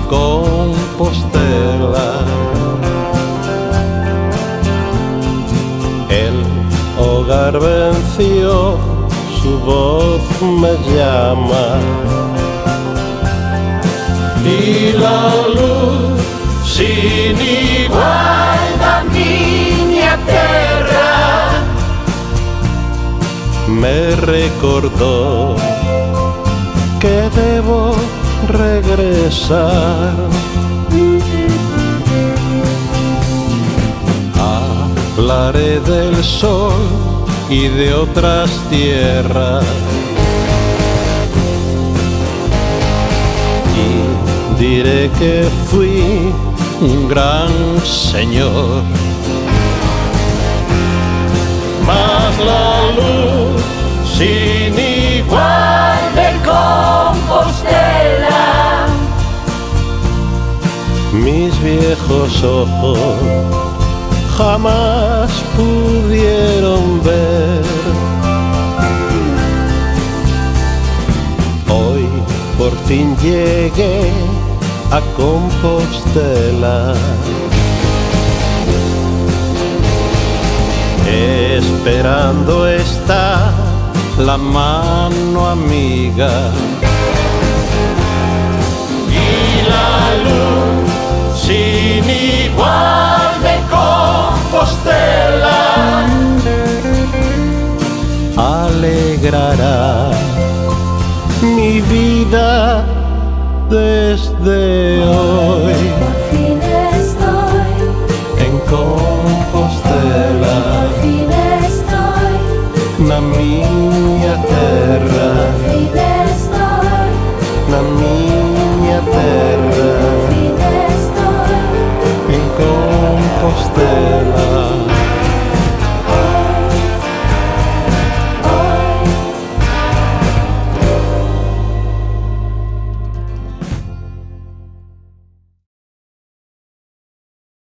Compostela. El hogar venció, su voz me llama, y la luz sin igual da miña terra me recordó que debo regresar. Hablaré del sol y de otras tierras, y diré que fui un gran señor. Mas la luz sin igual de Compostela, mis viejos ojos jamás pudieron ver. Hoy por fin llegué a Compostela, esperando está la mano amiga y la luz sin igual de Compostela alegrará mi vida desde hoy. Por fin estoy En Compostela, por fin estoy na miña terra, por fin estoy na miña terra.